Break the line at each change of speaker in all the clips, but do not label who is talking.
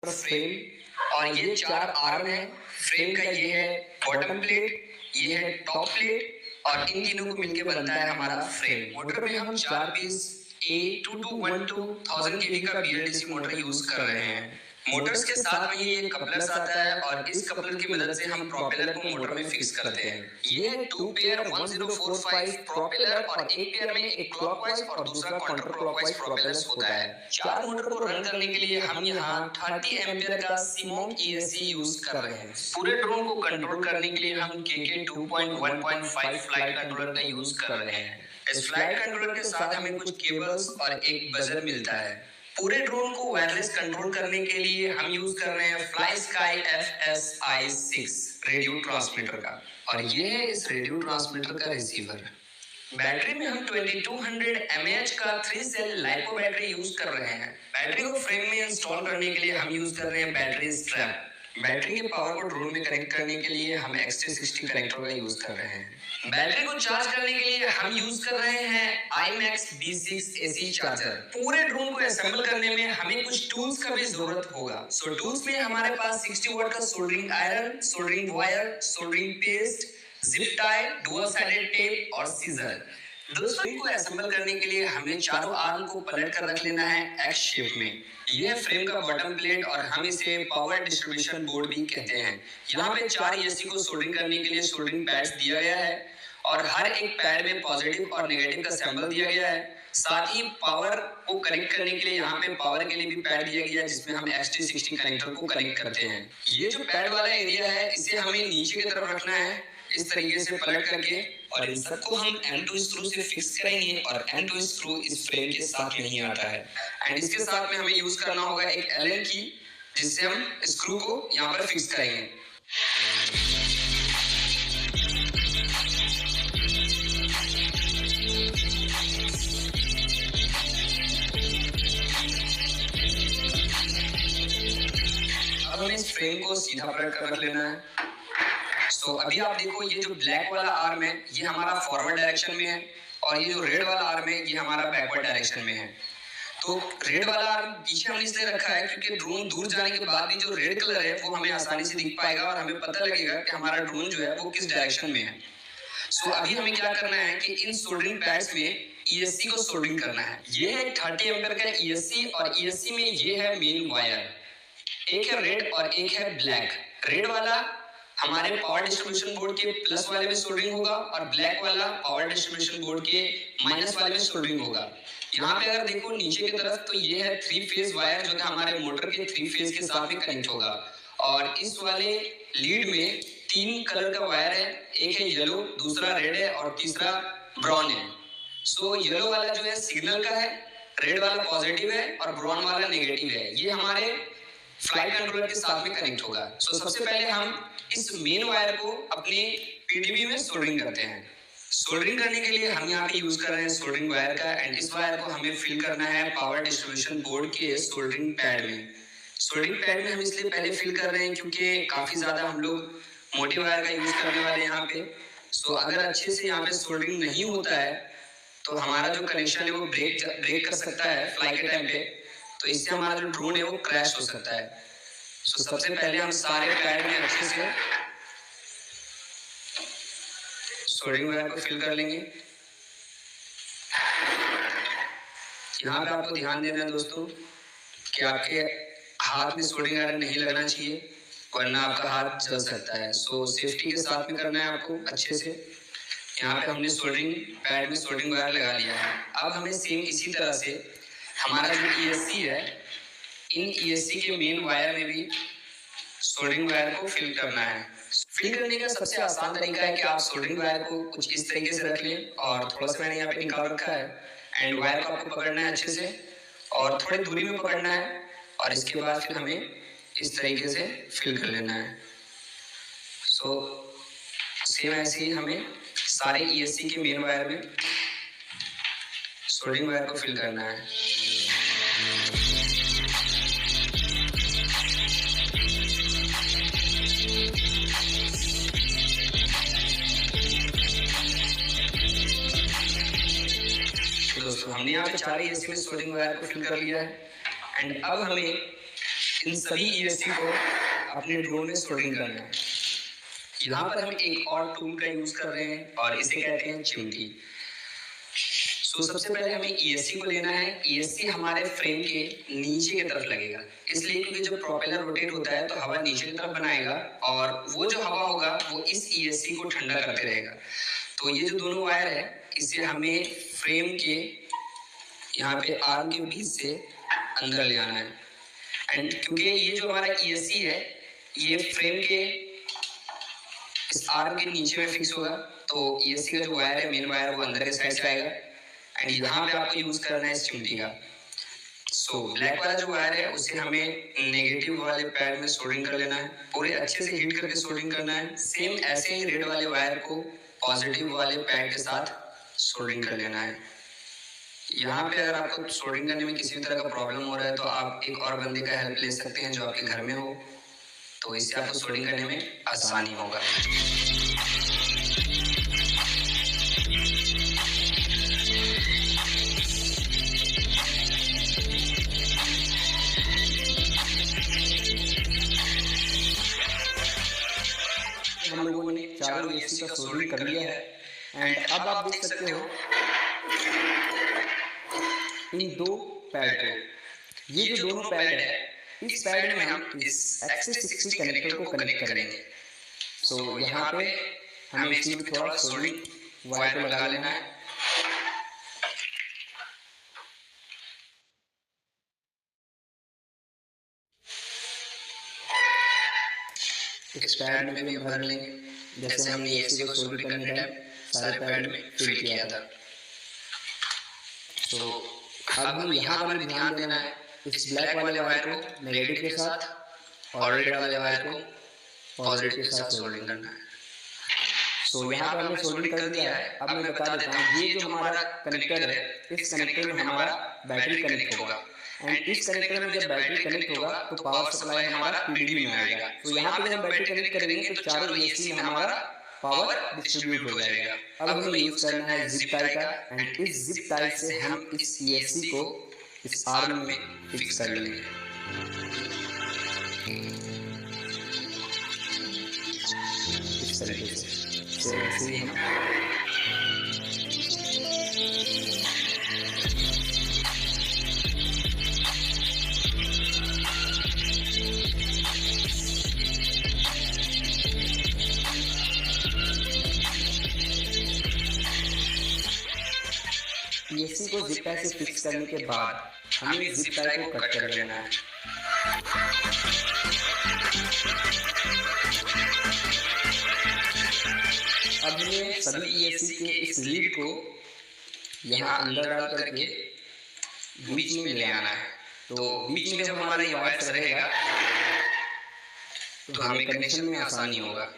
Motor frame और ये 4 arm है फ्रेम का। ये है बॉटम प्लेट, ये है टॉप प्लेट और इन तीनों को मिलकर बनता है हमारा फ्रेम। मोटर में हम 4 पीस A2212 kV का BLDC मोटर यूज कर रहे हैं। मोटर्स के साथ में ये कपलर्स आता है और इस कपलर की मदद से हम प्रोपेलर को मोटर में फिक्स करते हैं। ये है 2 पेयर 1045 प्रोपेलर और एक पेयर में एक क्लॉकवाइज और दूसरा काउंटर क्लॉकवाइज प्रोपेलर्स होता है। 4 मोटर को रन करने के लिए हम यहाँ 30 एम्पियर का सीमोंक ESC यूज कर रहे हैं। पूरे ड्रोन को कंट्रोल करने के लिए हम KK 2.1.5 फ्लाइट कंट्रोलर का यूज कर रहे हैं। इस फ्लाइट कंट्रोलर के साथ हमें कुछ केबल्स और एक बजर मिलता है। पूरे ड्रोन को वायरलेस कंट्रोल करने के लिए हम यूज कर रहे हैं fly sky FSI-6 radio transmitter का और ये है इस रेडियो ट्रांसमीटर का रिसीवर। बैटरी में हम 2200 mAh का 3 सेल लाइको बैटरी यूज कर रहे हैं। बैटरी को फ्रेम में इंस्टॉल करने के लिए हम यूज कर रहे हैं बैटरी स्ट्रैप। बैटरी के पावर को ड्रोन में कनेक्ट करने के लिए हम XT60 कनेक्टर का यूज कर रहे हैं। बैटरी को चार्ज करने के लिए हम यूज कर रहे हैं IMAX B6 AC चार्जर। पूरे ड्रोन को असेंबल करने में हमें कुछ टूल्स का भी जरूरत होगा। सो टूल्स में हमारे पास 60 वाट का soldering iron, soldering wire, soldering paste, zip tie, dual sided tape और सीजर। दोस्तों को असेंबल करने के लिए हमें चारों आर्म को पलट कर रख लेना है एक्स शेप में। यह है फ्रेम का बॉटम प्लेट और हम इसे पावर डिस्ट्रीब्यूशन बोर्ड भी कहते हैं। यहाँ पे 4 ESC को सोल्डरिंग करने के लिए सोल्डरिंग पैड्स दिया गया है और हर एक पैड में पॉजिटिव और नेगेटिव का सिंबल दिया गया है। साथ ही पावर को कनेक्ट करने के लिए यहाँ पे पावर के लिए भी पैड दिया गया है जिसमें हम XT60 कनेक्टर को कनेक्ट करते हैं। ये जो पैड वाला एरिया है इसे हमें नीचे की तरफ रखना है इस तरीके से पलट करके और इन सबको हम एंड टू स्क्रू से फिक्स करेंगे और एंड टू स्क्रू इस फ्रेम के साथ नहीं आता है। एंड इसके साथ में हमें यूज करना होगा एक Allen की जिससे हम स्क्रू को यहाँ पर फिक्स करेंगे। अब हमें इस फ्रेम को सीधा पलट कर रख लेना है। तो अभी आप देखो ये जो ब्लैक वाला आर्म है ये हमारा फॉरवर्ड डायरेक्शन में है और ये जो रेड वाला आर्म है ये हमारा बैकवर्ड डायरेक्शन में है। तो रेड वाला आर्म पीछे हमने इसलिए रखा है क्योंकि ड्रोन दूर जाने के बाद भी जो रेड कलर है वो हमें आसानी से दिख पाएगा और हमें पता लगेगा कि हमारा ड्रोन जो है वो किस डायरेक्शन में है। सो अभी हमें क्या करना है कि इन सोल्डरिंग पैड्स में ESC को सोल्डरिंग करना है। ये है 30 एम्पियर का ESC और ESC में ये है मेन वायर। एक है रेड और एक है ब्लैक। रेड वाला हमारे पावर डिस्ट्रीब्यूशन बोर्ड के प्लस वाले में सोल्डरिंग होगा और ब्लैक वाला पावर डिस्ट्रीब्यूशन बोर्ड के माइनस वाले में सोल्डरिंग होगा। यहाँ पे अगर देखो नीचे की तरफ तो ये है 3 फेज वायर जो कि हमारे मोटर के 3 फेज के साथ में कनेक्ट होगा और इस वाले लीड में 3 कलर का वायर है। एक है येलो, दूसरा रेड है और तीसरा ब्राउन है। सो येलो वाला जो है सिग्नल का है, रेड वाला पॉजिटिव है और ब्राउन वाला नेगेटिव है। ये हमारे फ्लाइट कंट्रोलर के साथ में कनेक्ट होगा। सो सबसे पहले हम इस मेन वायर को अपने PDB में सोल्डरिंग करते हैं। सोल्डरिंग करने के लिए हम यहाँ पे यूज कर रहे हैं सोल्डरिंग वायर का एंड इस वायर को हमें फिल करना है पावर डिस्ट्रीब्यूशन बोर्ड के सोल्डरिंग पैड में। सोल्डरिंग पैड में हम इसलिए पहले फिल कर रहे हैं क्योंकि काफी ज्यादा हम लोग मोटे वायर का यूज करने वाले हैं यहाँ पे। सो अगर अच्छे से यहाँ पे सोल्डरिंग नहीं होता है तो हमारा जो कनेक्शन है वो ब्रेक कर सकता है फ्लाइट के टाइम पे, तो इससे हमारा जो ड्रोन है वो क्रैश हो सकता है। सो सबसे पहले हम सारे पैड में अच्छे से सोल्डरिंग वायर को फिल कर लेंगे। यहाँ पे आपको ध्यान देना है दोस्तों कि आपके हाथ में सोल्डरिंग वायर नहीं लगना चाहिए वरना आपका हाथ जल सकता है। सो सेफ्टी के साथ में करना है आपको अच्छे से। यहाँ पे हमने सोल्डरिंग पैड में सोल्डरिंग वायर लगा लिया है। अब हमें सेम इसी तरह से हमारा जो ESC है इन ESC के मेन वायर में भी सोल्डरिंग वायर को फिल करना है। फिल करने का सबसे आसान तरीका है कि आप सोल्डरिंग वायर को कुछ इस तरीके से रख लें और थोड़ा सा मैंने यहाँ पे निकाल रखा है एंड वायर को आपको पकड़ना है अच्छे से और थोड़ी दूरी में पकड़ना है और इसके बाद फिर हमें इस तरीके से फिल कर लेना है। सो सेम ऐसे ही हमें सारे ESC के मेन वायर में सोल्डरिंग वायर को फिल करना है। दोस्तों हमने यहाँ पे 4 ESC में सोल्डरिंग वायर को फिल कर लिया है एंड अब हमें इन सभी ईएससी को अपने ड्रोन में सोल्डरिंग करना है। यहाँ पर हम एक और टूल का यूज कर रहे हैं और इसे कहते हैं चिमटी। सबसे पहले हमें ईएससी को लेना है। ईएससी हमारे फ्रेम के नीचे की तरफ लगेगा, इसलिए क्योंकि जब प्रोपेलर रोटेट होता है तो हवा नीचे की तरफ बनाएगा और वो जो हवा होगा वो इस ईएससी को ठंडा करते रहेगा। तो ये जो दोनों वायर है इसे हमें फ्रेम के यहाँ पे आर्म के बीच से अंदर ले आना है। एंड क्योंकि ये जो हमारा ईएससी है ये फ्रेम के इस आर्म के नीचे में फिक्स होगा, तो ईएससी का जो वायर है, मेन वायर, वो अंदर के साइड से आएगा। एंड यहाँ पे आपको यूज करना है इस चिमटी का। ब्लैक वाला जो वायर है उसे हमें नेगेटिव वाले पैड में सोल्डरिंग कर लेना है, पूरे अच्छे से हीट करके सोल्डरिंग करना है। सेम ऐसे ही रेड वाले वायर को पॉजिटिव वाले पैड के साथ सोल्डरिंग कर लेना है। यहाँ पे अगर आपको सोल्डरिंग करने में किसी भी तरह का प्रॉब्लम हो रहा है तो आप एक और बंदे का हेल्प ले सकते हैं जो आपके घर में हो, तो इससे आपको सोल्डरिंग करने में आसानी होगा। हम लोगों ने चारों ईएससी का सोल्डरिंग कर लिया है। एंड अब आप देख सकते हो इन दो पैड को, ये जो दोनों पैड है इस पैड में हम इस XC60 कनेक्टर को कनेक्ट करेंगे। यहाँ पे हमें इसमें थोड़ा सोल्डरिंग वायर को लगा लेना है। इस पैड में भी हम भर लेंगे जैसे हमने ईएससी को सोल्डरिंग करने टाइम सारे पैड में फिल किया था। अब हम यहाँ पर ध्यान देना है, इस ब्लैक वाले वायर को नेगेटिव के साथ और रेड वाले वायर को पॉजिटिव के साथ सोल्डरिंग करना है। यहाँ पर हमने सोल्डरिंग कर दिया है। अब मैं बता देता हूँ, ये जो हमारा कनेक्टर है इस कनेक्टर में हमारा बैटरी कनेक्ट होगा। एंड इस कनेक्टर में जब बैटरी कनेक्ट होगा तो पावर सप्लाई हमारा पीडीबी में आएगा। यहाँ पे जब हम बैटरी कनेक्ट करेंगे तो चारों ईएससी में हमारा पावर डिस्ट्रीब्यूट हो जाएगा। अब हमें यूज करना है जिप टाई का। एंड इस जिप टाई से हम इस ईएससी को इस आर्म में फिक्स कर लेंगे। इस तरीके से ऐसे ही हम ईएससी को जिप टाई से फिक्स करने के बाद हमें जिप टाई को कट कर लेना है। अब हमें सभी ईएससी के इस लीड को यहाँ अंदर डाल करके बीच में ले आना है। तो बीच में जब हमारा ये वायर रहेगा तो हमें कनेक्शन में आसानी होगा।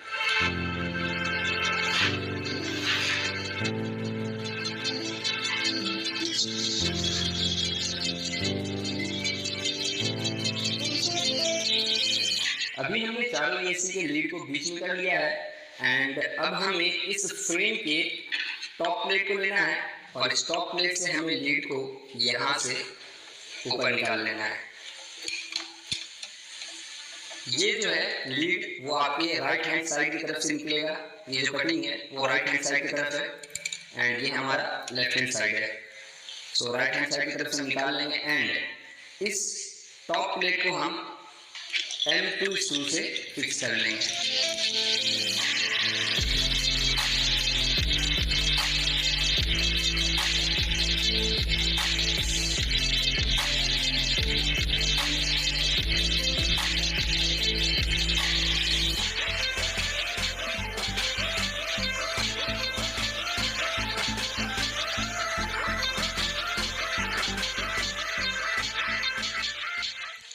अभी हमने चारों ईएससी के लीड को बीच में कर लिया है। एंड अब हमें इस फ्रेम के टॉप प्लेट को लेना है और इस टॉप प्लेट से हमें लीड को यहाँ से ऊपर निकाल लेना है। ये जो है लीड वो आपके राइट हैंड साइड की तरफ से निकलेगा। ये जो कटिंग है वो राइट हैंड साइड की तरफ है एंड ये हमारा लेफ्ट हैंड साइड है। राइट हैंड साइड की तरफ से निकाल लेंगे। एंड इस टॉप प्लेट को हम M2 स्क्रू से फिक्स कर लेंगे।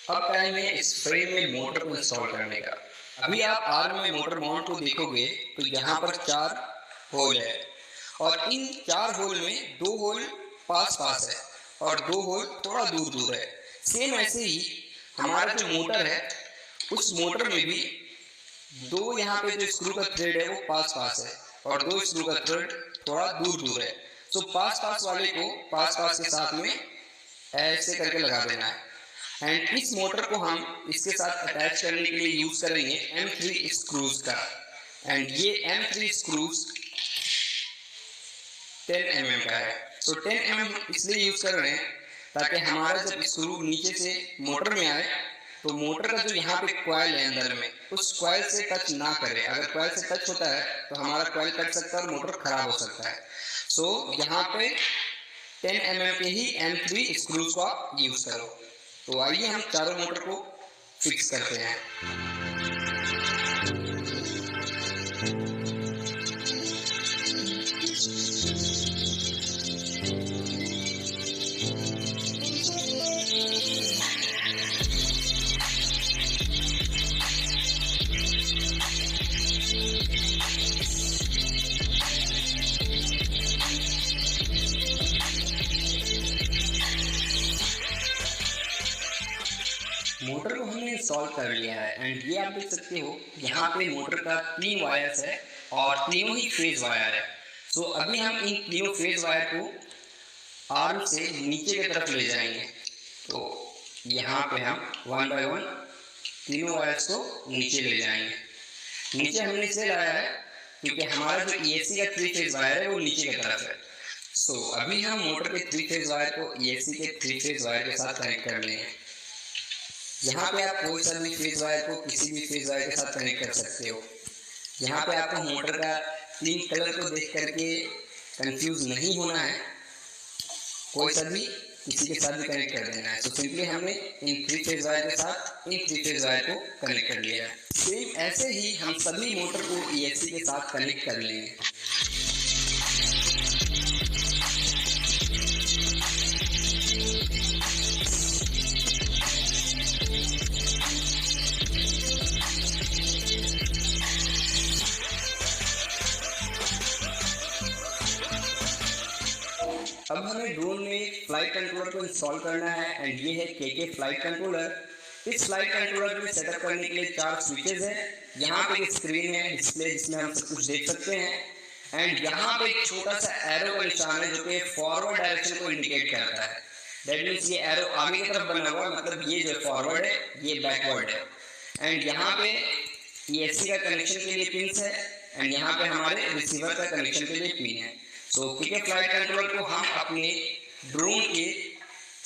अब टाइम है इस फ्रेम में मोटर को इंस्टॉल करने का। अभी आप आर्म में मोटर माउंट को देखोगे तो यहाँ पर 4 होल है और इन 4 होल में 2 होल पास पास है और 2 होल थोड़ा दूर दूर है। सेम ऐसे ही हमारा जो मोटर है उस मोटर में भी 2 यहाँ पे जो स्क्रू का थ्रेड है वो पास पास है और 2 स्क्रू का थ्रेड थोड़ा दूर दूर है। तो पास पास वाले को पास पास के साथ में ऐसे करके लगा देना है। एंड इस मोटर को हम इसके साथ अटैच करने के लिए यूज करेंगे M3 स्क्रूज का। एंड ये M3 स्क्रूज 10 mm का है। तो 10 mm इसलिए यूज कर रहे हैं ताकि हमारा जब स्क्रू नीचे से मोटर में आए तो मोटर का जो यहाँ पे कॉइल है अंदर में, उस कॉइल से टच ना करे। अगर कॉइल से टच होता है तो हमारा कॉइल कट सकता है और मोटर खराब हो सकता है। सो यहाँ पे 10 mm के ही M3 स्क्रूज को आप यूज करो। तो आइए हम चारों मोटर को फिक्स करते हैं। मोटर को हमने इंस्टॉल कर लिया है एंड ये आप देख सकते हो यहाँ पे मोटर का 3 वायर्स है और तीनों ही फेज वायर है। सो अभी हम इन तीनों फेज वायर को आर्म से नीचे की तरफ ले जाएंगे। तो यहाँ पे हम 1 बाय 1 तीनों वायर्स को नीचे ले जाएंगे। नीचे हमने इसलिए लाया है क्योंकि हमारा जो ESC का 3 फेज वायर है वो नीचे की तरफ है। सो अभी हम मोटर के 3 फेज वायर को ESC के 3 फेज वायर के साथ कनेक्ट कर लेंगे। यहाँ पे आप कोई सा भी फेज वायर को किसी भी फेज वायर के साथ कनेक्ट कर सकते हो। यहाँ पे आपको मोटर का 3 कलर को देख करके कंफ्यूज नहीं होना है, कोई सा भी किसी के साथ भी कनेक्ट कर देना है। तो सिंपली हमने इन 3 फेज वायर के साथ इन 3 फेज वायर को कनेक्ट कर लिया है। सेम ऐसे ही हम सभी मोटर को ESC के साथ कनेक्ट कर लेंगे। अब हमें ड्रोन में फ्लाइट कंट्रोलर को इंस्टॉल करना है एंड ये है KK फ्लाइट कंट्रोलर। इस फ्लाइट कंट्रोलर में सेटअप करने के लिए 4 स्विचेस हैं। यहाँ पे एक स्क्रीन है डिस्प्ले जिसमें हम सब कुछ देख सकते हैं एंड यहाँ पे एक छोटा सा एरो का निशान है जो कि फॉरवर्ड डायरेक्शन को इंडिकेट करता है। दैट मीन्स ये एरो आगे की तरफ बना हुआ, मतलब ये जो फॉरवर्ड है ये बैकवर्ड है। एंड यहाँ पे ESC का कनेक्शन के लिए पिन है एंड यहाँ पे हमारे रिसीवर का कनेक्शन के लिए पिन है। तो KK फ्लाइट कंट्रोलर को हम अपने ड्रोन के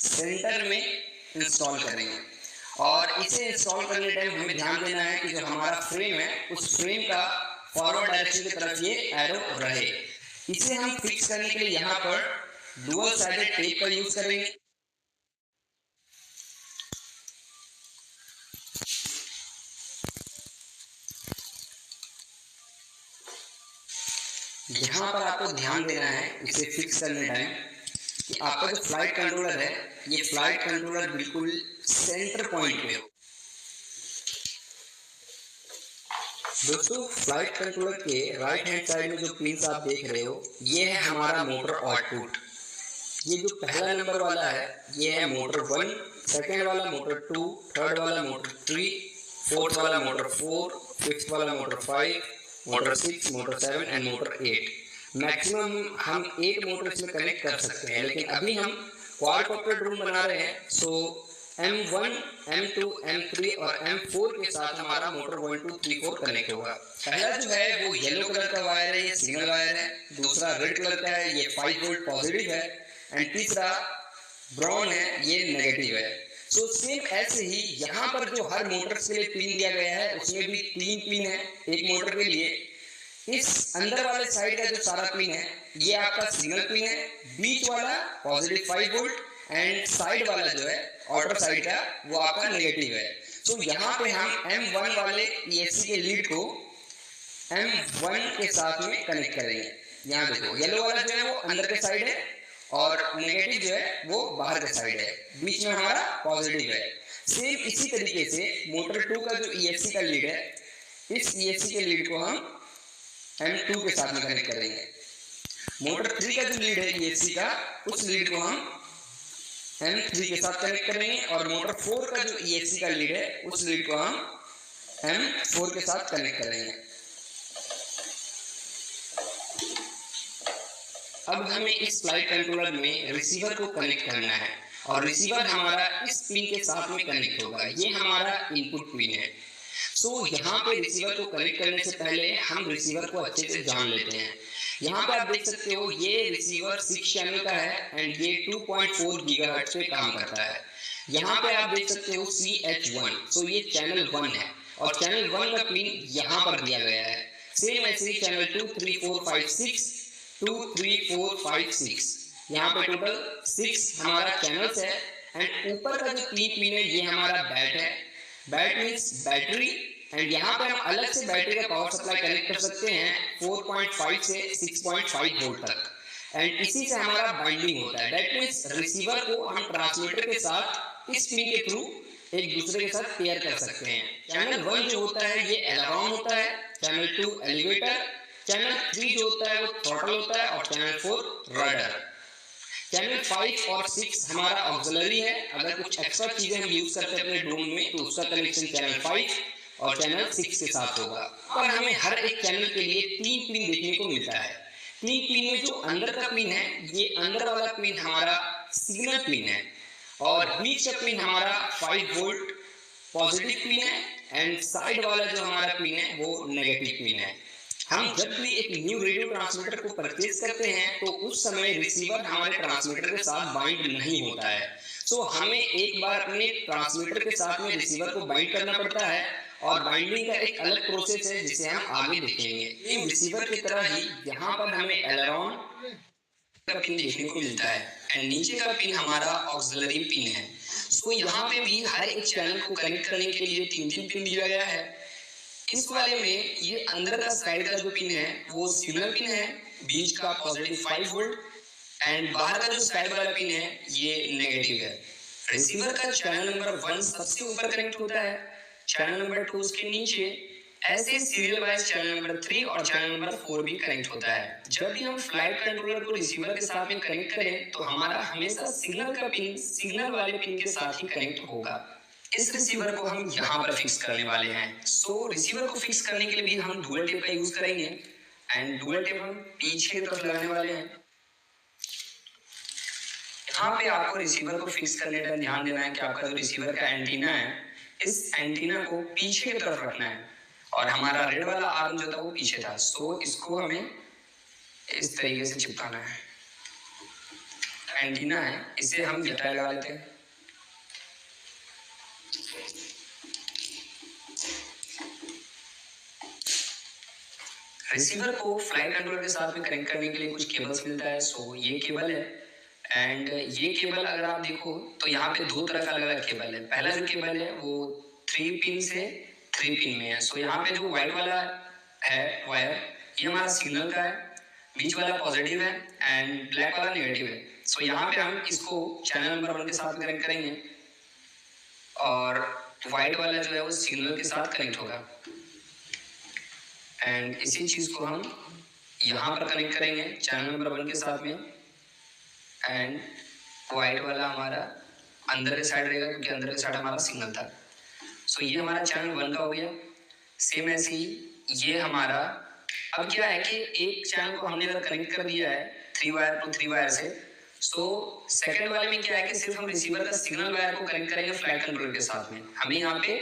सेंटर में इंस्टॉल करेंगे और इसे इंस्टॉल करने टाइम हमें ध्यान देना है कि जो हमारा फ्रेम है उस फ्रेम का फॉरवर्ड डायरेक्शन की तरफ ये एरो रहे। इसे हम फिक्स करने के लिए यहाँ पर डुअल साइडेड टेप का यूज करेंगे। यहाँ पर आपको ध्यान देना है इसे फिक्स करने टाइम कि आपका जो फ्लाइट कंट्रोलर है ये फ्लाइट कंट्रोलर बिल्कुल सेंटर पॉइंट पे हो। दोस्तों फ्लाइट कंट्रोलर के राइट हैंड साइड में जो पिन्स आप देख रहे हो ये है हमारा मोटर आउटपुट। ये जो पहला नंबर वाला है ये है मोटर 1, सेकेंड वाला मोटर 2, थर्ड वाला मोटर 3, फोर्थ वाला मोटर 4, फिफ्थ वाला motor 5, motor 6, motor 7 and motor 8। Maximum हम 8 मोटर इसमें कनेक्ट कर सकते हैं, लेकिन अभी हम क्वाडकॉप्टर ड्रोन बना रहे हैं। सो M1, M2, M3 और M4 के साथ हमारा मोटर 1, 2, 3, 4 कनेक्ट होगा। पहला जो है वो येलो कलर का वायर है, ये सिग्नल वायर है। दूसरा रेड कलर का है, ये 5 वोल्ट पॉजिटिव है एंड तीसरा ब्राउन है, ये नेगेटिव है। सो सेम ऐसे ही यहाँ पर जो हर मोटर्स के लिए पिन दिया गया है उसमें भी 3 पिन है एक मोटर के लिए। इस अंदर वाले साइड का जो सारा पिन है ये आपका सिग्नल पिन है, बीच वाला पॉजिटिव 5 वोल्ट एंड साइड वाला जो है आउटर साइड का वो आपका नेगेटिव है। तो यहाँ पे हम M1 वाले ESC के लीड को M1 के साथ में कनेक्ट करेंगे। यहाँ देखो येलो वाला जो है वो अंदर के साइड है और नेगेटिव जो है वो बाहर के साइड है, बीच में हमारा पॉजिटिव है। सेम इसी तरीके से मोटर 2 का जो ESC का लीड है, इस ESC के लीड को हम M2 के साथ में कनेक्ट करेंगे। मोटर 3 का जो लीड है ESC का, उस लीड को हम M3 के साथ कनेक्ट करेंगे और मोटर 4 का जो ESC का लीड है उस लीड को हम M4 के साथ कनेक्ट करेंगे। अब हमें इस फ्लाइट कंट्रोलर में रिसीवर को कनेक्ट करना है। और रिसीवर हमारा इस पिन के साथ में कनेक्ट होगा। ये हमारा इनपुट पिन है। सो यहाँ पे रिसीवर को कनेक्ट करने से पहले हम रिसीवर को अच्छे से जान लेते हैं। यहाँ पे आप देख सकते हो ये रिसीवर 6 चैनल का है एंड ये 2.4 गीगाहर्ट्ज पे काम करता है। यहाँ पे आप देख सकते हो CH1, सो ये चैनल 1 है और चैनल 1 का पिन यहाँ पर दिया गया है। सेम ऐसे ही चैनल 2, 3, 4, 5, 6, 2, 3, 4, 5, 6, यहाँ पे टोटल 6 हमारा चैनल्स है एंड ऊपर का जो 3 पिन है ये हमारा बैट है। बैट मीन्स बैटरी एंड यहाँ पे हम अलग से बैटरी का पावर सप्लाई कनेक्ट कर सकते हैं 4.5 से 6.5 वोल्ट तक एंड इसी से हमारा बाइंडिंग होता है। दैट मीन्स रिसीवर को हम ट्रांसमीटर के साथ इस पिन के थ्रू एक दूसरे के साथ पेयर कर सकते हैं। चैनल 1 जो होता है ये एलार्म होता है, चैनल 2 एलिवेटर, चैनल 3 जो होता है वो थ्रॉटल होता है और चैनल 4 राइडर। चैनल 5 और 6 हमारा ऑक्सिलरी है। अगर कुछ एक्स्ट्रा चीजें हम यूज करते हैं अपने ड्रोन में तो उसका कनेक्शन चैनल 5 और चैनल 6 के साथ होगा। और हमें हर एक चैनल के लिए 3 पिन देखने को मिलता है। 3 पिन में जो अंदर का पिन है ये अंदर वाला पिन हमारा सिग्नल पिन है और बीच का पिन हमारा 5 वोल्ट पॉजिटिव पिन है एंड साइड वाला जो हमारा पिन है वो नेगेटिव पिन है। हम जब भी एक न्यू रेडियो ट्रांसमीटर को परचेज करते हैं तो उस समय रिसीवर हमारे ट्रांसमीटर के साथ बाइंड नहीं होता है। सो हमें एक बार अपने ट्रांसमीटर के साथ में रिसीवर को बाइंड करना पड़ता है और बाइंडिंग का एक अलग प्रोसेस है जिसे हम आगे देखेंगे। इन रिसीवर की तरह ही यहाँ पर हमें एलेरॉन का पिन देखने को मिलता है एंड नीचे का पिन हमारा ऑक्सिलरी पिन है। सो यहाँ पे भी हर एक चैनल को कनेक्ट करने के लिए 3 पिन दिया गया है। इस वाले में ये अंदर का साइड का जो पिन है वो सिग्नल पिन है, बीच का पॉजिटिव 5 वोल्ट एंड बाहर का जो साइड वाला पिन है ये नेगेटिव है। रिसीवर का चैनल नंबर 1 सबसे ऊपर कनेक्ट होता है, चैनल नंबर 2 उसके नीचे, ऐसे सीरियल वाइज चैनल नंबर 3 और चैनल नंबर 4 भी कनेक्ट होता है। जब भी हम फ्लाइट कंट्रोलर को रिसीवर के साथ में कनेक्ट करें तो हमारा हमेशा सिग्नल का पिन सिग्नल वाले पिन के साथ ही कनेक्ट होगा। इस रिसीवर को हम यहाँ पर फिक्स करने वाले हैं। सो रिसीवर को फिक्स करने के लिए भी हम डुअल टेप का यूज करेंगे एंड डुअल टेप हम पीछे की तरफ लगाने वाले हैं। यहाँ पे आपको रिसीवर को फिक्स करने का ध्यान देना है कि आपका जो रिसीवर का एंटीना है इस एंटीना को पीछे की तरफ रखना है और हमारा रेड वाला आर्म जो था वो पीछे था। सो इसको हमें इस तरीके से चिपकाना है। एंटीना है इसे हम जटाई लगा लेते हैं। रिसीवर को फ्लाइट कंट्रोलर के साथ में कनेक्ट करने के लिए कुछ केबल्स मिलता है। सो ये केबल है एंड ये केबल अगर आप देखो तो यहाँ पे 2 तरह का अलग अलग केबल है। पहला जो केबल है वो 3 पिन से 3 पिन में है। सो यहाँ पे जो व्हाइट वाला है वायर ये हमारा सिग्नल का है, बीच वाला पॉजिटिव है एंड ब्लैक वाला नेगेटिव है। सो यहाँ पे हम इसको चैनल नंबर 1 के साथ कनेक्ट करेंगे और व्हाइट वाला जो है वो सिग्नल के साथ कनेक्ट होगा एंड इसी चीज को हम यहाँ पर कनेक्ट करेंगे चैनल नंबर 1 के साथ में एंड व्हाइट वाला हमारा अंदर के साइड रहेगा क्योंकि अंदर के साइड हमारा सिग्नल था। सो ये हमारा चैनल 1 का हो गया। सेम ऐसे ही ये हमारा अब क्या है कि एक चैनल को हमने अगर कनेक्ट कर दिया है 3 वायर टू 3 वायर से, सो सेकंड वाले में क्या है कि सिर्फ हम रिसीवर का सिग्नल वायर को कनेक्ट करेंगे फ्लाइट कंट्रोलर के साथ में। हमें यहाँ पे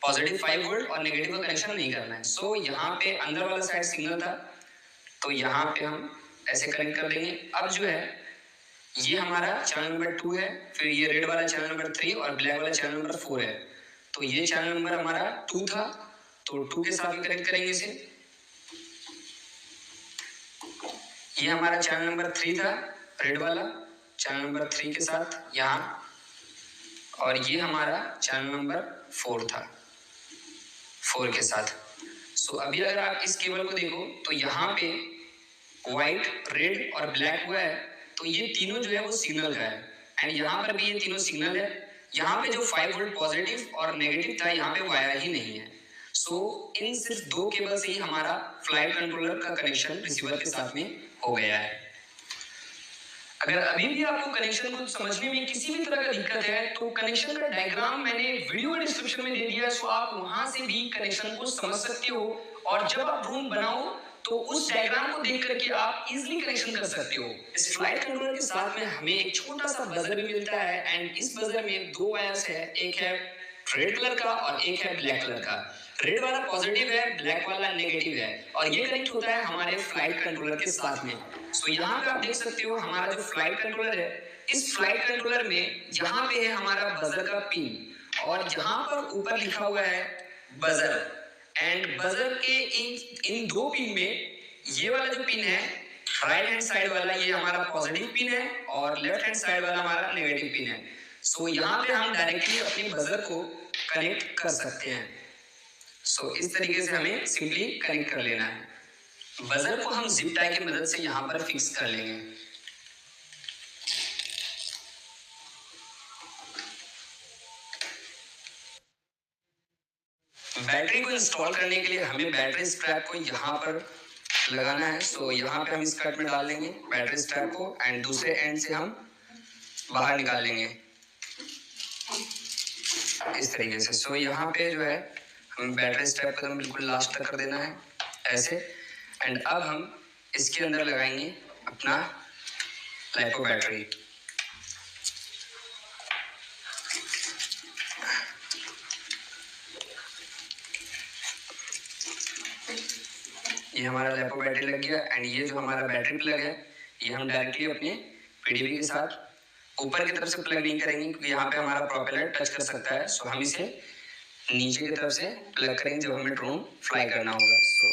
पॉजिटिव 5 वोल्ट और नेगेटिव का कनेक्शन नहीं करना है। सो यहाँ पे अंदर वाला साइड सिग्नल था तो यहाँ पे हम ऐसे कनेक्ट कर देंगे। अब जो है ये हमारा चैनल नंबर 2 है, फिर ये रेड वाला चैनल नंबर 3 और ब्लैक वाला चैनल नंबर 4 है। तो ये चैनल नंबर हमारा 2 था तो 2 के साथ कनेक्ट करेंगे इसे। ये हमारा चैनल नंबर 3 था रेड वाला, चैनल नंबर 3 के साथ यहाँ, और ये हमारा चैनल नंबर 4 था 4 के साथ। सो अभी अगर आप इस केबल को देखो तो यहाँ पे व्हाइट, रेड और ब्लैक हुआ है तो ये तीनों जो है वो सिग्नल का है एंड यहाँ पर भी ये तीनों सिग्नल है। यहाँ पे जो 5 वोल्ट पॉजिटिव और नेगेटिव था यहाँ पे वायर ही नहीं है। सो इन सिर्फ 2 केबल से ही हमारा फ्लाइट कंट्रोलर का कनेक्शन रिसीवर के साथ में हो गया है। अगर अभी भी आपको कनेक्शन को समझने में किसी भी तरह का दिक्कत है तो कनेक्शन का डायग्राम मैंने वीडियो डिस्क्रिप्शन में दे दिया है। सो आप वहां से भी कनेक्शन को समझ सकते हो और जब आप ड्रोन बनाओ तो तो उस डायग्राम को देख करके आप इजीली कनेक्शन कर सकते हो। इस फ्लाइट कंट्रोलर के साथ में हमें एक छोटा सा बजर भी मिलता है एंड इस बजर में दो वायर्स है, एक है रेड कलर का और एक है ब्लैक कलर का। रेड वाला पॉजिटिव है, ब्लैक वाला नेगेटिव है और ये कनेक्ट होता है हमारे फ्लाइट कंट्रोलर के साथ में। सो यहाँ पे आप देख सकते हो हमारा जो फ्लाइट कंट्रोलर है, इस फ्लाइट कंट्रोलर में यहाँ पे है हमारा बजर का पिन और यहाँ पर ऊपर लिखा हुआ है बजर एंड बजर के इन दो पिन में ये वाला जो पिन है राइट हैंड साइड वाला ये हमारा पॉजिटिव पिन है और लेफ्ट हैंड साइड वाला हमारा नेगेटिव पिन है। सो यहाँ पे हम डायरेक्टली अपने बजर को कनेक्ट कर सकते हैं। सो इस तरीके से हमें सिंपली कनेक्ट कर लेना है। बजर को हम जिप टाई की मदद से यहाँ पर फिक्स कर लेंगे। बैटरी को इंस्टॉल करने के लिए हमें बैटरी स्ट्रैप को यहाँ पर लगाना है। सो यहाँ पे हम इस कट में डाल लेंगे बैटरी स्ट्रैप को एंड दूसरे एंड से हम बाहर निकालेंगे इस तरीके से। सो यहाँ पे जो है हम बैटरी स्ट्रैप को बिल्कुल लास्ट तक कर देना है ऐसे एंड अब हम इसके अंदर लगाएंगे अपना लाइपो बैटरी। ये हमारा लैपो बैटरी लग गया एंड ये जो हमारा बैटरी प्लग है ये हम डायरेक्टली अपने पीडीबी के साथ ऊपर की तरफ से प्लग नहीं करेंगे क्योंकि यहाँ पे हमारा प्रोपेलर टच कर सकता है। सो हम इसे नीचे की तरफ से प्लग करेंगे जब हमें ड्रोन फ्लाई करना होगा। सो